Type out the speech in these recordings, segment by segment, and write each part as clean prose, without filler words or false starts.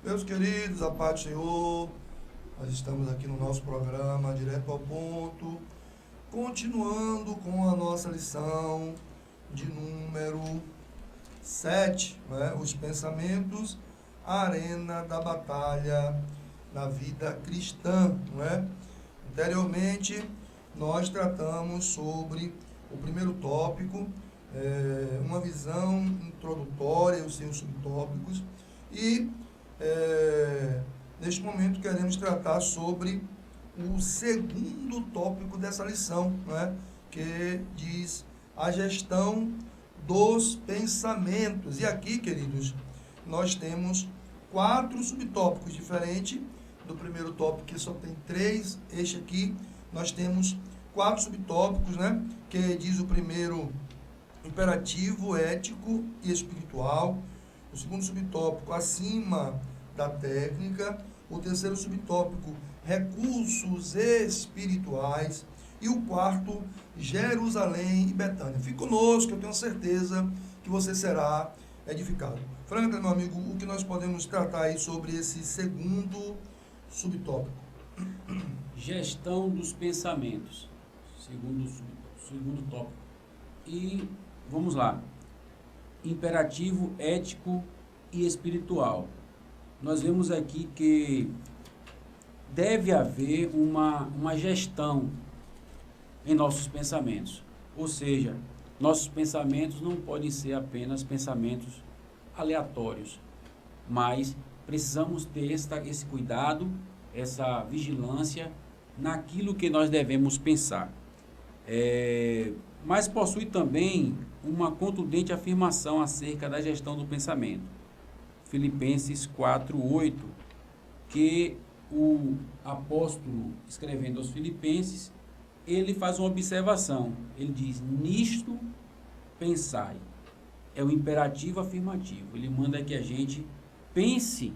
Meus queridos, a paz do Senhor, nós estamos aqui no nosso programa Direto ao Ponto, continuando com a nossa lição de número 7, né? Os pensamentos, a arena da batalha na vida cristã. Né? Anteriormente, nós tratamos sobre o primeiro tópico, uma visão introdutória, os seus subtópicos, e neste momento queremos tratar sobre o segundo tópico dessa lição, né? Que diz a gestão dos pensamentos. E aqui, queridos, nós temos 4 subtópicos diferentes do primeiro tópico, que só tem 3. Este aqui, nós temos 4 subtópicos, né? Que diz o primeiro, imperativo, ético e espiritual. O segundo subtópico, acima da técnica. O terceiro subtópico, recursos espirituais. E o quarto, Jerusalém e Betânia. Fique conosco, eu tenho certeza que você será edificado. Franklin, meu amigo, o que nós podemos tratar aí sobre esse segundo subtópico? Gestão dos pensamentos, segundo tópico. E vamos lá. Imperativo, ético e espiritual. Nós vemos aqui que deve haver uma gestão em nossos pensamentos. Ou seja, nossos pensamentos não podem ser apenas pensamentos aleatórios, mas precisamos ter esse cuidado, essa vigilância naquilo que nós devemos pensar. Mas possui também uma contundente afirmação acerca da gestão do pensamento. Filipenses 4:8, que o apóstolo, escrevendo aos Filipenses, ele faz uma observação. Ele diz: nisto pensai. É o imperativo afirmativo. Ele manda que a gente pense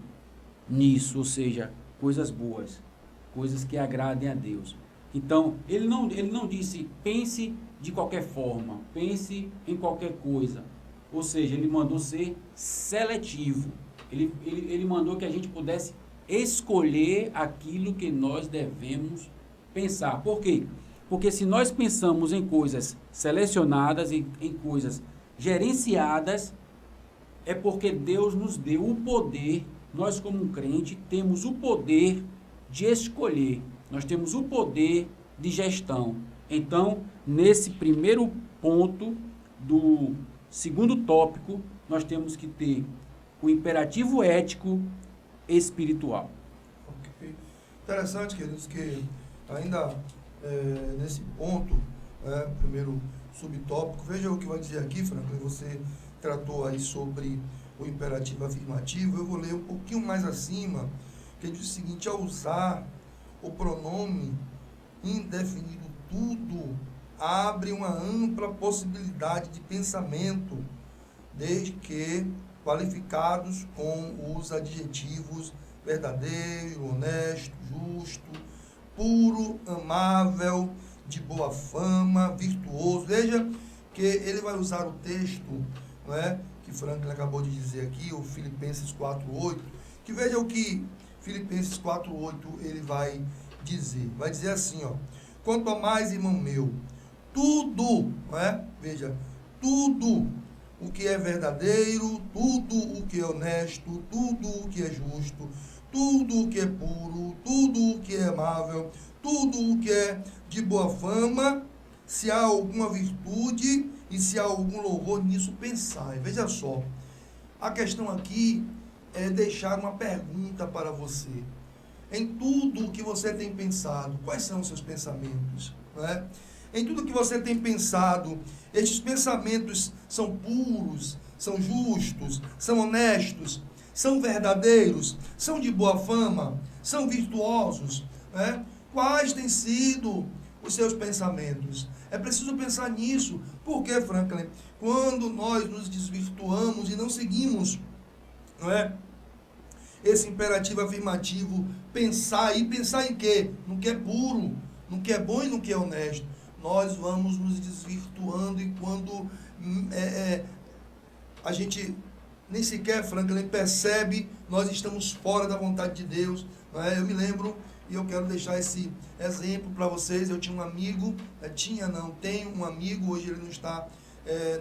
nisso, ou seja, coisas boas, coisas que agradem a Deus. Então, ele não disse pense de qualquer forma, pense em qualquer coisa. Ou seja, ele mandou ser seletivo. Ele mandou que a gente pudesse escolher aquilo que nós devemos pensar. Por quê? Porque se nós pensamos em coisas selecionadas, em coisas gerenciadas, é porque Deus nos deu o poder. Nós, como um crente, temos o poder de escolher. Nós temos o poder de gestão. Então, nesse primeiro ponto do segundo tópico, nós temos que ter o imperativo ético espiritual. Okay. Interessante, queridos, que ainda nesse ponto, primeiro subtópico, veja o que vai dizer aqui, Franklin. Você tratou aí sobre o imperativo afirmativo. Eu vou ler um pouquinho mais acima, que diz o seguinte: ao usar o pronome indefinido tudo, abre uma ampla possibilidade de pensamento, desde que qualificados com os adjetivos verdadeiro, honesto, justo, puro, amável, de boa fama, virtuoso. Veja que ele vai usar o texto, não é, que Franklin acabou de dizer aqui, o Filipenses 4:8, que veja o que Filipenses 4:8 ele vai dizer. Vai dizer assim, ó: quanto a mais, irmão meu, tudo, não é? Veja, tudo o que é verdadeiro, tudo o que é honesto, tudo o que é justo, tudo o que é puro, tudo o que é amável, tudo o que é de boa fama, se há alguma virtude e se há algum louvor, nisso pensai. Veja só, a questão aqui é deixar uma pergunta para você. Em tudo o que você tem pensado, quais são os seus pensamentos? Não é? Em tudo que você tem pensado, estes pensamentos são puros, são justos, são honestos, são verdadeiros, são de boa fama, são virtuosos, né? Quais têm sido os seus pensamentos? É preciso pensar nisso. Por quê, Franklin? Quando nós nos desvirtuamos e não seguimos, não é, esse imperativo afirmativo, pensar, e pensar em quê? No que é puro, no que é bom e no que é honesto. Nós vamos nos desvirtuando, e quando a gente nem sequer, Franklin, percebe, nós estamos fora da vontade de Deus. Não é? Eu me lembro, e eu quero deixar esse exemplo para vocês. Eu tinha um amigo, tenho um amigo, hoje ele não está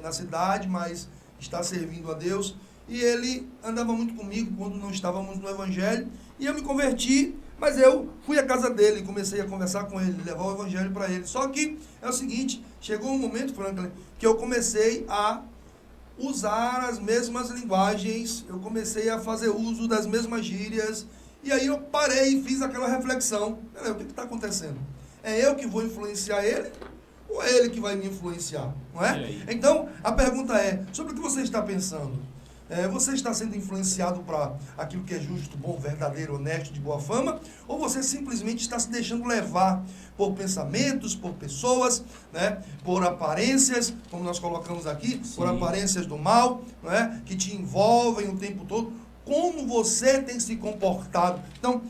na cidade, mas está servindo a Deus, e ele andava muito comigo quando não estávamos no Evangelho, e eu me converti, mas eu fui à casa dele, comecei a conversar com ele, levar o Evangelho para ele. Só que é o seguinte, chegou um momento, Franklin, que eu comecei a usar as mesmas linguagens, eu comecei a fazer uso das mesmas gírias, e aí eu parei e fiz aquela reflexão. Peraí, o que está acontecendo? É eu que vou influenciar ele? Ou é ele que vai me influenciar? Não é? Então, a pergunta é, sobre o que você está pensando? Você está sendo influenciado para aquilo que é justo, bom, verdadeiro, honesto, de boa fama? Ou você simplesmente está se deixando levar por pensamentos, por pessoas, né? Por aparências, como nós colocamos aqui, sim, por aparências do mal, não é? Que te envolvem o tempo todo? Como você tem se comportado? Então,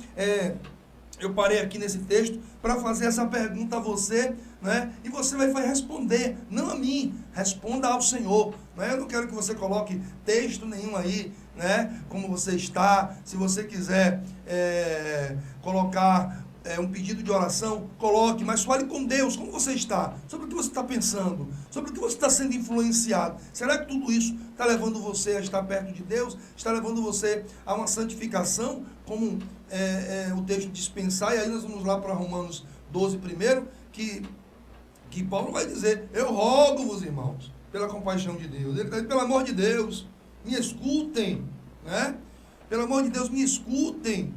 eu parei aqui nesse texto para fazer essa pergunta a você, né? E você vai responder, não a mim, responda ao Senhor. Né? Eu não quero que você coloque texto nenhum aí, né? Como você está. Se você quiser colocar um pedido de oração, coloque, mas fale com Deus, como você está, sobre o que você está pensando, sobre o que você está sendo influenciado. Será que tudo isso está levando você a estar perto de Deus? Está levando você a uma santificação, como o texto diz pensar? E aí nós vamos lá para Romanos 12 primeiro, que Paulo vai dizer, eu rogo-vos, irmãos, pela compaixão de Deus. Ele está dizendo, pelo amor de Deus, me escutem, né? Pelo amor de Deus, me escutem,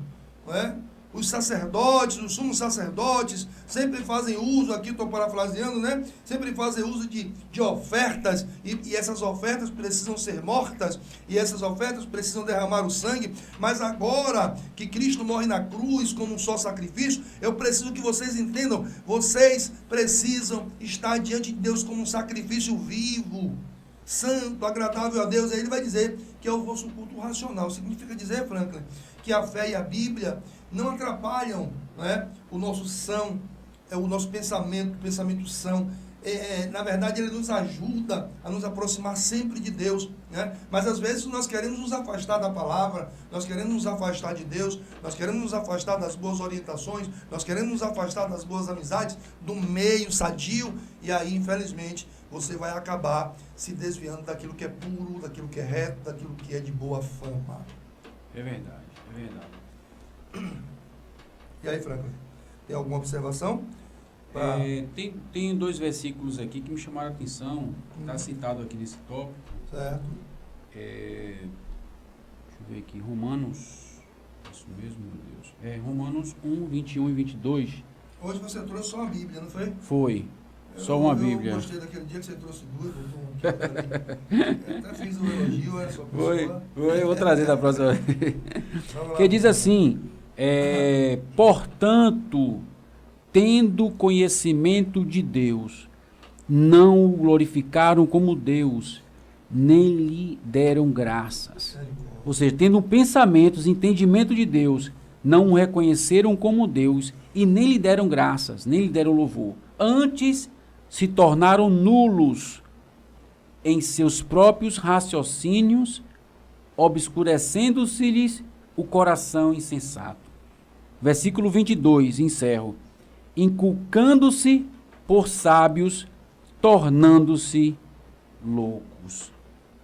né? Os sacerdotes, os sumos sacerdotes, sempre fazem uso, aqui estou parafraseando, né? Sempre fazem uso de ofertas, e essas ofertas precisam ser mortas, e essas ofertas precisam derramar o sangue, mas agora que Cristo morre na cruz como um só sacrifício, eu preciso que vocês entendam, vocês precisam estar diante de Deus como um sacrifício vivo, santo, agradável a Deus. Aí ele vai dizer que é o vosso culto racional. Significa dizer, Franklin, que a fé e a Bíblia não atrapalham, né, o nosso pensamento são. Na verdade, ele nos ajuda a nos aproximar sempre de Deus, né? Mas às vezes nós queremos nos afastar da palavra, nós queremos nos afastar de Deus, nós queremos nos afastar das boas orientações, nós queremos nos afastar das boas amizades, do meio sadio, e aí, infelizmente, você vai acabar se desviando daquilo que é puro, daquilo que é reto, daquilo que é de boa fama. É verdade, é verdade. E aí, Franklin, tem alguma observação? Tem 2 versículos aqui que me chamaram a atenção, está citado aqui nesse tópico. Certo. Deixa eu ver aqui, Romanos, isso mesmo, meu Deus. Romanos 1, 21 e 22. Hoje você trouxe só a Bíblia, não foi? Foi, só uma Bíblia. Eu gostei daquele dia que você trouxe 2, eu até fiz um elogio, a sua pessoa. Eu vou trazer da próxima vez. Que diz assim, portanto, tendo conhecimento de Deus, não o glorificaram como Deus, nem lhe deram graças. Ou seja, tendo pensamentos, entendimento de Deus, não o reconheceram como Deus e nem lhe deram graças, nem lhe deram louvor. Antes, se tornaram nulos em seus próprios raciocínios, obscurecendo-se-lhes o coração insensato. Versículo 22, encerro. Inculcando-se por sábios, tornando-se loucos.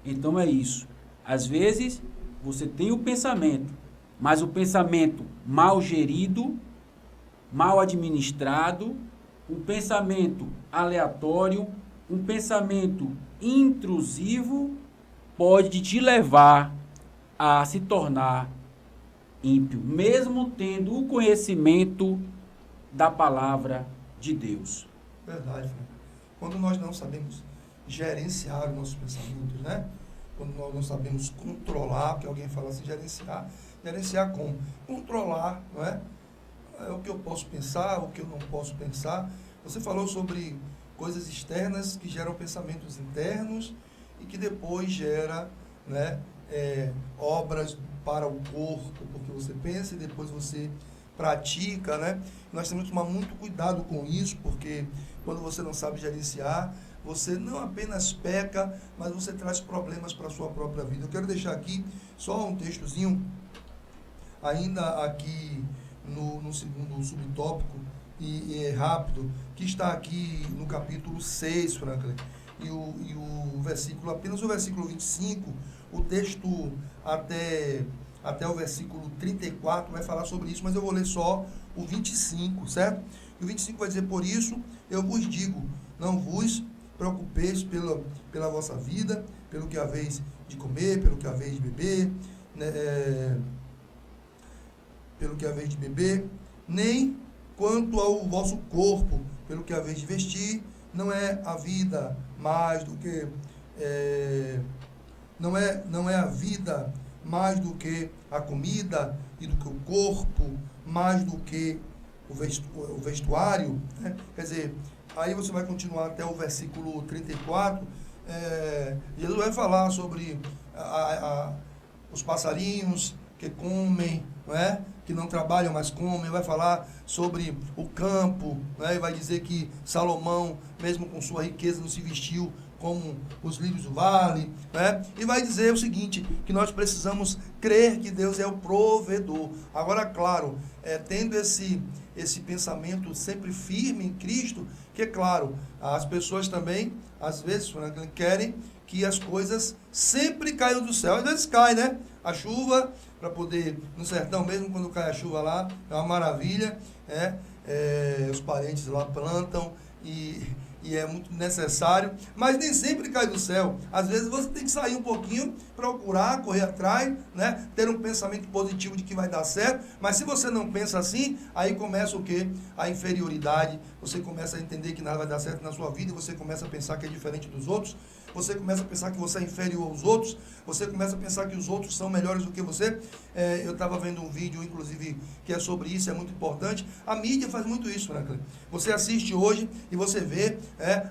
Então é isso. Às vezes, você tem o pensamento, mas o pensamento mal gerido, mal administrado, um pensamento aleatório, um pensamento intrusivo, pode te levar a se tornar ímpio, mesmo tendo o conhecimento da palavra de Deus. Verdade, Frank. Quando nós não sabemos gerenciar os nossos pensamentos, né? Quando nós não sabemos controlar, porque alguém fala assim, gerenciar como? Controlar, não é? O que eu posso pensar, o que eu não posso pensar. Você falou sobre coisas externas que geram pensamentos internos e que depois gera, né, obras para o corpo, porque você pensa e depois você pratica, né? Nós temos que tomar muito cuidado com isso, porque quando você não sabe gerenciar, você não apenas peca, mas você traz problemas para a sua própria vida. Eu quero deixar aqui só um textozinho, ainda aqui no segundo subtópico, e é rápido, que está aqui no capítulo 6, Franklin, e o versículo, apenas o versículo 25, o texto até o versículo 34 vai falar sobre isso, mas eu vou ler só o 25, certo? E o 25 vai dizer: por isso eu vos digo, não vos preocupeis pela vossa vida, pelo que haveis de comer, pelo que haveis de beber, né, pelo que haveis de beber, nem quanto ao vosso corpo, pelo que haveis de vestir. Não é a vida mais do que não é a vida mais do que a comida, e do que o corpo mais do que o vestuário, né? Quer dizer, aí você vai continuar até o versículo 34, Jesus vai falar sobre os passarinhos que comem, não é? Que não trabalham, mas comem. Vai falar sobre o campo, né? E vai dizer que Salomão, mesmo com sua riqueza, não se vestiu como os lírios do vale, né? E vai dizer o seguinte, que nós precisamos crer que Deus é o provedor. Agora, claro, tendo esse pensamento sempre firme em Cristo, que é claro, as pessoas também, às vezes, querem que as coisas sempre caiam do céu. Às vezes cai, né? A chuva, para poder, no sertão mesmo, quando cai a chuva lá, é uma maravilha, os parentes lá plantam e é muito necessário, mas nem sempre cai do céu. Às vezes você tem que sair um pouquinho, procurar, correr atrás, né? Ter um pensamento positivo de que vai dar certo, mas se você não pensa assim, aí começa o quê? A inferioridade, você começa a entender que nada vai dar certo na sua vida, você começa a pensar que é diferente dos outros, você começa a pensar que você é inferior aos outros, você começa a pensar que os outros são melhores do que você. Eu estava vendo um vídeo, inclusive, que é sobre isso, é muito importante. A mídia faz muito isso, Franklin. Você assiste hoje e você vê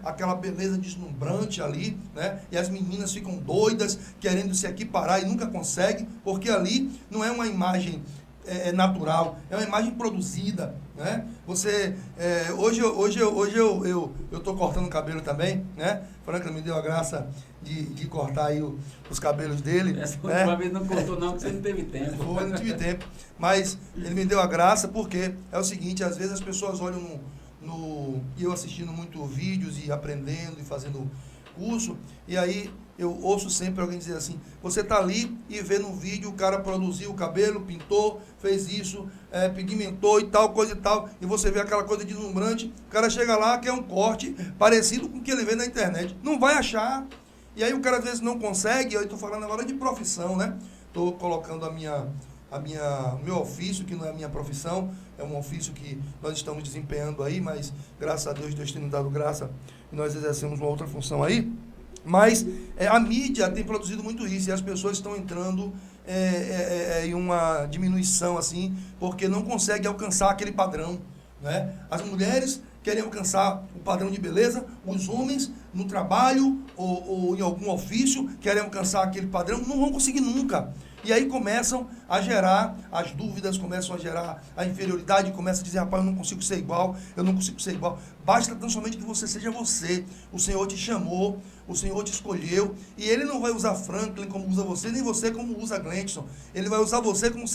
aquela beleza deslumbrante ali, né? E as meninas ficam doidas, querendo se equiparar e nunca conseguem, porque ali não é uma imagem natural, é uma imagem produzida, né? Você, hoje eu estou cortando o cabelo também, né? Franklin me deu a graça de cortar aí os cabelos dele. Essa última vez não cortou não, porque você não teve tempo. Eu não tive tempo, mas ele me deu a graça porque é o seguinte, às vezes as pessoas olham e eu assistindo muito vídeos e aprendendo e fazendo curso, e aí eu ouço sempre alguém dizer assim: você está ali e vê no vídeo o cara produziu o cabelo, pintou, fez isso, pigmentou e tal, coisa e tal, e você vê aquela coisa deslumbrante, o cara chega lá, quer um corte parecido com o que ele vê na internet, não vai achar, e aí o cara às vezes não consegue. Eu estou falando agora de profissão, né? Estou colocando o meu ofício, que não é a minha profissão, é um ofício que nós estamos desempenhando aí, mas graças a Deus tem nos dado graça e nós exercemos uma outra função aí. Mas a mídia tem produzido muito isso, e as pessoas estão entrando em uma diminuição, assim, porque não conseguem alcançar aquele padrão, né? As mulheres querem alcançar o padrão de beleza, os homens no trabalho ou em algum ofício querem alcançar aquele padrão, não vão conseguir nunca. E aí começam a gerar as dúvidas, começam a gerar a inferioridade, começam a dizer: rapaz, eu não consigo ser igual, eu não consigo ser igual. Basta tão somente que você seja você. O Senhor te chamou, o Senhor te escolheu, e Ele não vai usar Franklin como usa você, nem você como usa Glenson. Ele vai usar você como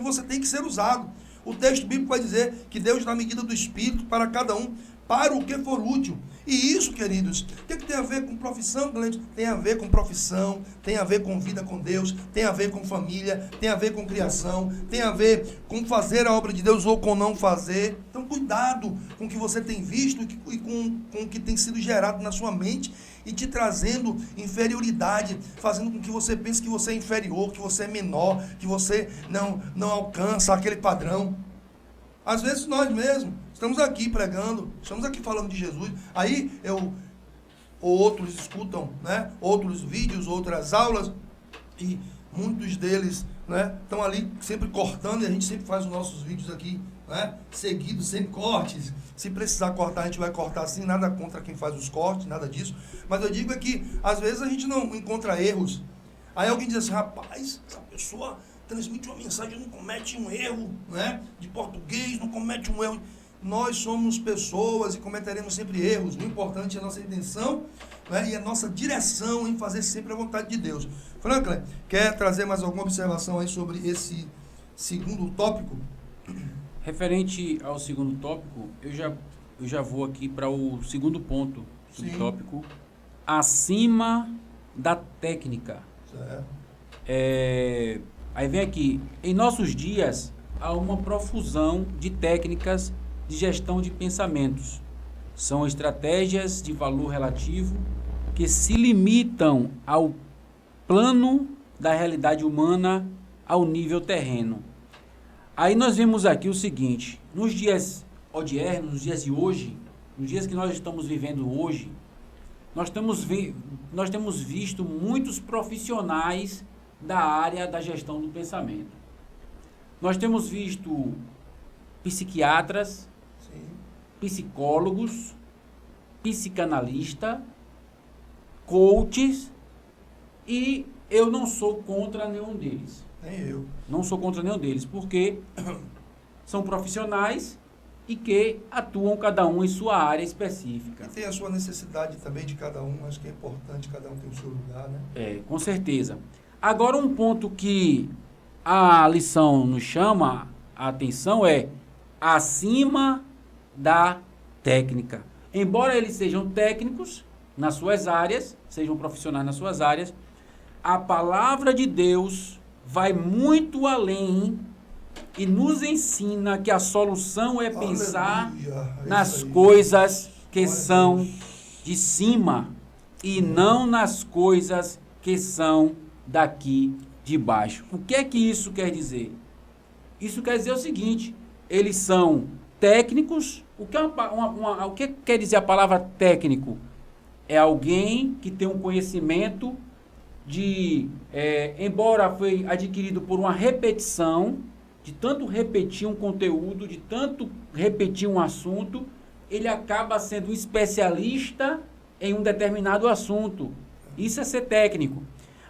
você tem que ser usado. O texto bíblico vai dizer que Deus dá a medida do Espírito para cada um, para o que for útil. E isso, queridos, o que tem a ver com profissão, Glenson? Tem a ver com profissão, tem a ver com vida com Deus, tem a ver com família, tem a ver com criação, tem a ver com fazer a obra de Deus ou com não fazer. Então, cuidado com o que você tem visto e com o que tem sido gerado na sua mente e te trazendo inferioridade, fazendo com que você pense que você é inferior, que você é menor, que você não alcança aquele padrão. Às vezes nós mesmos estamos aqui pregando, estamos aqui falando de Jesus, aí outros escutam, né, outros vídeos, outras aulas, e muitos deles, né, estão ali sempre cortando, e a gente sempre faz os nossos vídeos aqui, né, seguidos, sem cortes. Se precisar cortar, a gente vai cortar assim, nada contra quem faz os cortes, nada disso, mas eu digo é que às vezes a gente não encontra erros. Aí alguém diz assim: rapaz, essa pessoa transmite uma mensagem, não comete um erro, né, de português, não comete um erro. nós somos pessoas e cometeremos sempre erros. O importante é a nossa intenção, né, e a nossa direção em fazer sempre a vontade de Deus. Franklin, quer trazer mais alguma observação aí sobre esse segundo tópico? Referente ao segundo tópico, eu já vou aqui para o segundo ponto, subtópico, acima da técnica. Certo. Aí vem aqui, em nossos dias há uma profusão de técnicas de gestão de pensamentos. São estratégias de valor relativo que se limitam ao plano da realidade humana, ao nível terreno. Aí nós vemos aqui o seguinte, nos dias odiernos, nos dias de hoje, nos dias que nós estamos vivendo hoje, nós temos visto muitos profissionais da área da gestão do pensamento. Nós temos visto psiquiatras, Sim. psicólogos, psicanalistas, coaches, e eu não sou contra nenhum deles. Nem eu. Não sou contra nenhum deles, porque são profissionais e que atuam cada um em sua área específica. E tem a sua necessidade também de cada um, acho que é importante, cada um tem o seu lugar, né? Com certeza. Agora, um ponto que a lição nos chama a atenção é acima da técnica. Embora eles sejam técnicos nas suas áreas, sejam profissionais nas suas áreas, a palavra de Deus vai muito além e nos ensina que a solução é pensar Aleluia, nas aí. coisas que Glória a são Deus. de cima e não nas coisas que são daqui de baixo. O que é que isso quer dizer? Isso quer dizer o seguinte, eles são técnicos. O que quer dizer a palavra técnico? É alguém que tem um conhecimento embora foi adquirido por uma repetição, de tanto repetir um conteúdo, de tanto repetir um assunto, ele acaba sendo um especialista em um determinado assunto. Isso é ser técnico.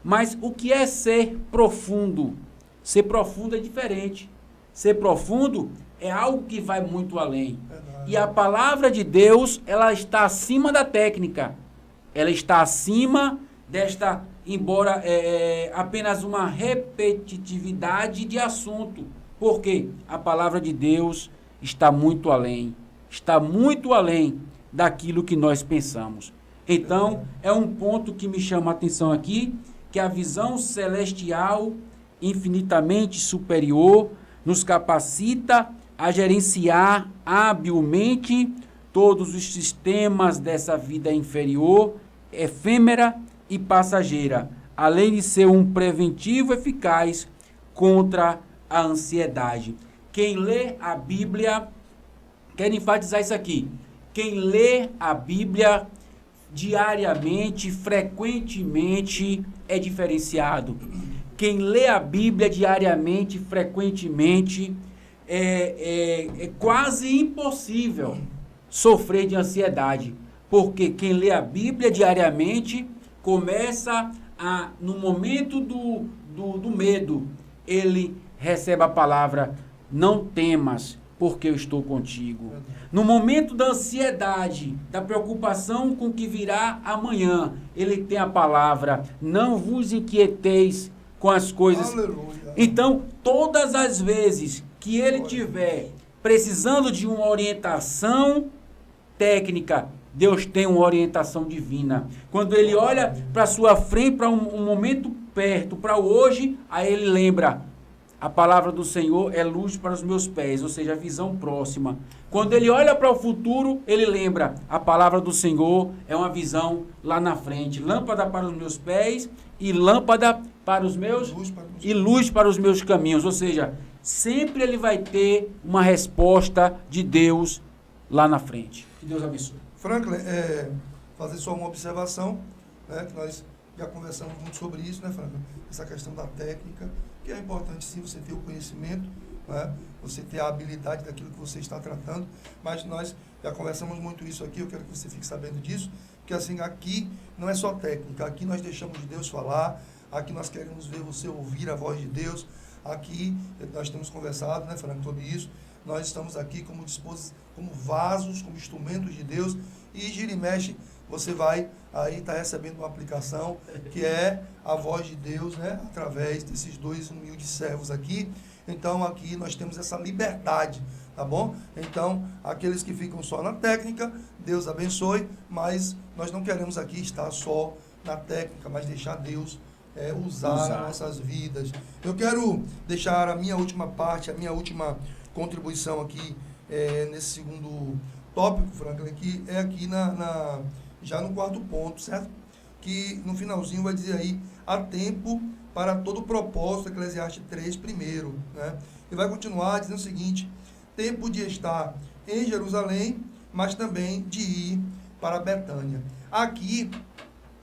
Mas o que é ser profundo? Ser profundo é diferente. Ser profundo é algo que vai muito além. Verdade. E a palavra de Deus, ela está acima da técnica. Ela está acima desta, embora apenas uma repetitividade de assunto. Porque a palavra de Deus está muito além daquilo que nós pensamos. Então, é um ponto que me chama a atenção aqui, que a visão celestial infinitamente superior nos capacita a gerenciar habilmente todos os sistemas dessa vida inferior, efêmera e passageira, além de ser um preventivo eficaz contra a ansiedade. Quem lê a Bíblia, quero enfatizar isso aqui, quem lê a Bíblia diariamente, frequentemente, é diferenciado. Quem lê a Bíblia diariamente, frequentemente, é quase impossível sofrer de ansiedade. Porque quem lê a Bíblia diariamente começa no momento do medo, ele recebe a palavra, não temas, porque eu estou contigo. No momento da ansiedade, da preocupação com o que virá amanhã, ele tem a palavra, não vos inquieteis com as coisas. Aleluia. Então, todas as vezes que ele tiver precisando de uma orientação técnica, Deus tem uma orientação divina. Quando ele olha para sua frente, para um momento perto, para o hoje, aí ele lembra, a palavra do Senhor é luz para os meus pés, ou seja, a visão próxima. Quando ele olha para o futuro, ele lembra, a palavra do Senhor é uma visão lá na frente. Lâmpada para os meus pés e lâmpada para os meus... luz para os meus caminhos. Ou seja, sempre ele vai ter uma resposta de Deus lá na frente. Que Deus abençoe. Franklin, fazer só uma observação, né, que nós já conversamos muito sobre isso, né, Franklin? Essa questão da técnica, que é importante sim você ter o conhecimento, né, você ter a habilidade daquilo que você está tratando, mas nós já conversamos muito isso aqui, eu quero que você fique sabendo disso, porque assim, aqui não é só técnica, aqui nós deixamos Deus falar, aqui nós queremos ver você ouvir a voz de Deus, aqui, nós temos conversado, né, Franco, sobre isso. Nós estamos aqui como vasos, como instrumentos de Deus, e gira e mexe, você vai aí estar recebendo uma aplicação que é a voz de Deus, né, através desses dois humildes servos aqui. Então aqui nós temos essa liberdade, tá bom? Então aqueles que ficam só na técnica, Deus abençoe, mas nós não queremos aqui estar só na técnica, mas deixar Deus usar nossas vidas. Eu quero deixar a minha última parte, a minha última contribuição aqui nesse segundo tópico, Franklin, que é aqui já no quarto ponto, certo? Que no finalzinho vai dizer aí, há tempo para todo propósito, Eclesiastes 3 primeiro, né? E vai continuar dizendo o seguinte, tempo de estar em Jerusalém, mas também de ir para Betânia. Aqui,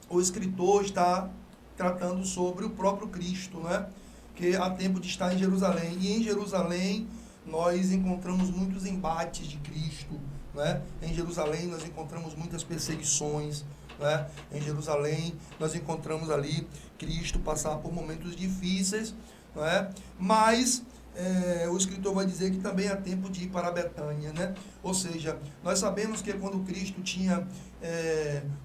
o escritor está tratando sobre o próprio Cristo, né? Que há tempo de estar em Jerusalém, e em Jerusalém nós encontramos muitos embates de Cristo, né? Em Jerusalém nós encontramos muitas perseguições, né? Em Jerusalém nós encontramos ali Cristo passar por momentos difíceis, né? Mas o escritor vai dizer que também há tempo de ir para Betânia, né? Ou seja, nós sabemos que quando Cristo tinha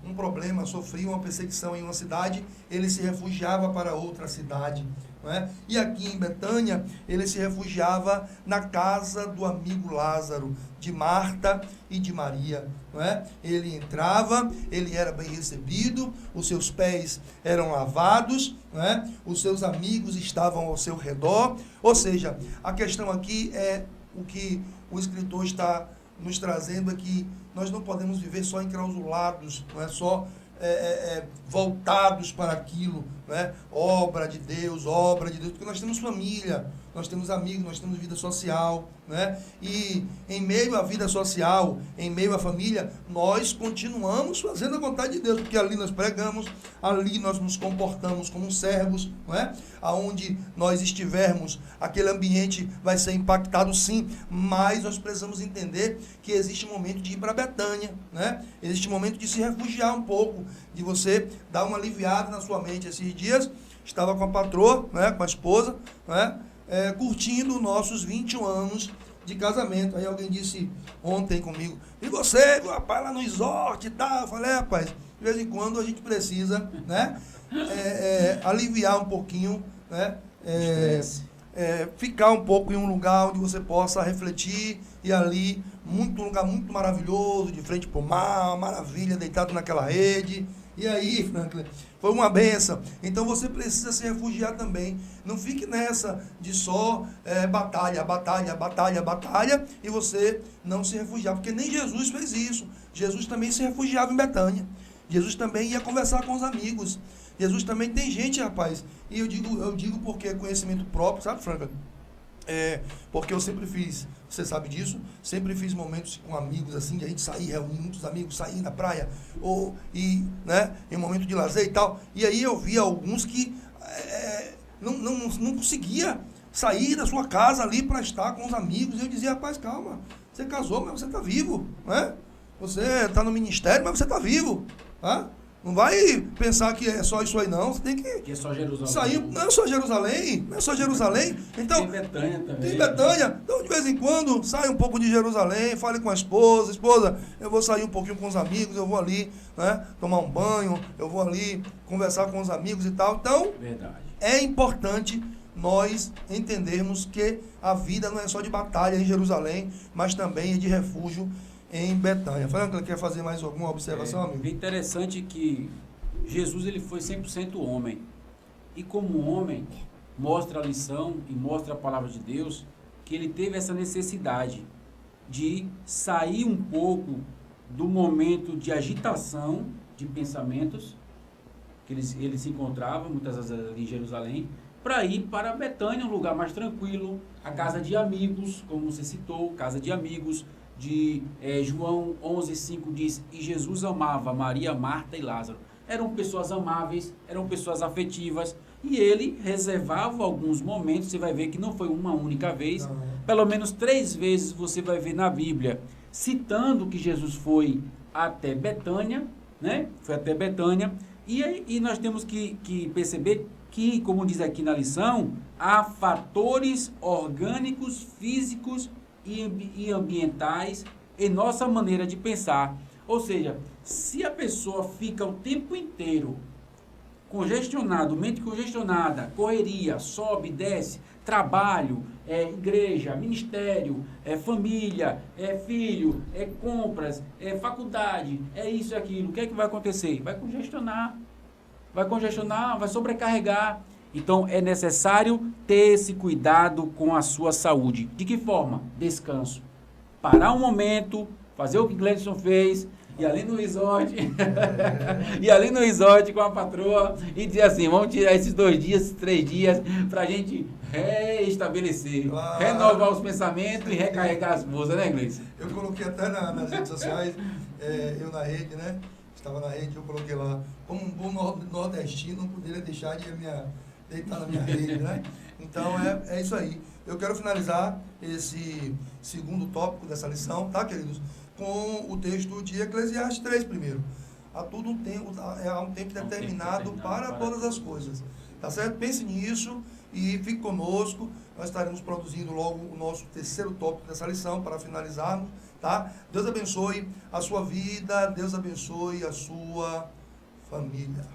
um problema, sofria uma perseguição em uma cidade, ele se refugiava para outra cidade, né? E aqui em Betânia, ele se refugiava na casa do amigo Lázaro, de Marta e de Maria, né? Ele entrava, ele era bem recebido, os seus pés eram lavados, né? Os seus amigos estavam ao seu redor. Ou seja, a questão aqui é o que o escritor está nos trazendo, é que nós não podemos viver só enclausulados, não é só voltados para aquilo, né? Obra de Deus, porque nós temos família, nós temos amigos, nós temos vida social, né? E em meio à vida social, em meio à família, nós continuamos fazendo a vontade de Deus, porque ali nós pregamos, ali nós nos comportamos como servos, não é? Aonde nós estivermos, aquele ambiente vai ser impactado sim, mas nós precisamos entender que existe um momento de ir para Betânia, né? Existe um momento de se refugiar um pouco, de você dar uma aliviada na sua mente. Esses dias, estava com a patroa, né, com a esposa, né, curtindo nossos 21 anos de casamento. Aí alguém disse ontem comigo, e você, rapaz, lá no resort e tal? Eu falei, rapaz, de vez em quando a gente precisa, né, aliviar um pouquinho, né, ficar um pouco em um lugar onde você possa refletir, e ali, um lugar muito maravilhoso, de frente para o mar, uma maravilha, deitado naquela rede. E aí, Franklin, foi uma benção. Então você precisa se refugiar também. Não fique nessa de só batalha, e você não se refugiar, porque nem Jesus fez isso. Jesus também se refugiava em Betânia. Jesus também ia conversar com os amigos. Jesus também tem gente, rapaz. E eu digo porque é conhecimento próprio, sabe, Franklin? Porque eu sempre fiz, você sabe disso, sempre fiz momentos com amigos assim, de a gente sair, reunir muitos amigos, sair na praia, né, em um momento de lazer e tal. E aí eu via alguns que não conseguia sair da sua casa ali para estar com os amigos. E eu dizia, rapaz, calma, você casou, mas você está vivo, né? Você está no ministério, mas você está vivo, né? Não vai pensar que é só isso aí, não. Você tem que é só Jerusalém. Sair. Não é só Jerusalém. Não é só Jerusalém. Então, tem Betânia também. Tem Betânia. Então, de vez em quando, sai um pouco de Jerusalém, fale com a esposa. Esposa, eu vou sair um pouquinho com os amigos, eu vou ali, né, tomar um banho, eu vou ali conversar com os amigos e tal. Então, verdade. É importante nós entendermos que a vida não é só de batalha em Jerusalém, mas também é de refúgio em Betânia. Franklin, quer fazer mais alguma observação, amigo? É interessante que Jesus ele foi 100% homem. E como homem, mostra a lição e mostra a palavra de Deus que ele teve essa necessidade de sair um pouco do momento de agitação de pensamentos que ele se encontrava, muitas vezes ali em Jerusalém, para ir para Betânia, um lugar mais tranquilo, a casa de amigos, como você citou, casa de amigos, de João 11,5 diz, e Jesus amava Maria, Marta e Lázaro. Eram pessoas amáveis, eram pessoas afetivas, e ele reservava alguns momentos, você vai ver que não foi uma única vez, pelo menos 3 vezes você vai ver na Bíblia, citando que Jesus foi até Betânia, né? Foi até Betânia, e nós temos que perceber que, como diz aqui na lição, há fatores orgânicos, físicos e ambientais em nossa maneira de pensar. Ou seja, se a pessoa fica o tempo inteiro congestionado, mente congestionada, correria, sobe, desce, trabalho, igreja, ministério, família, filho, compras, faculdade, isso e aquilo, o que é que vai acontecer? Vai congestionar, vai sobrecarregar. Então, é necessário ter esse cuidado com a sua saúde. De que forma? Descanso. Parar um momento, fazer o que Gleison fez, e ali no resort, com a patroa, e dizer assim, vamos tirar esses 2 dias, esses 3 dias, para a gente reestabelecer, claro, renovar os pensamentos e recarregar as forças, né, Gleison? Eu coloquei até nas redes sociais, eu na rede, né? Estava na rede, eu coloquei lá, como um bom nordestino, não poderia deixar de deitar na minha rede, né? Então, é isso aí. Eu quero finalizar esse segundo tópico dessa lição, tá, queridos? Com o texto de Eclesiastes 3 primeiro. Há um tempo determinado para todas as coisas. Tá certo? Pense nisso e fique conosco. Nós estaremos produzindo logo o nosso terceiro tópico dessa lição para finalizarmos, tá? Deus abençoe a sua vida, Deus abençoe a sua família.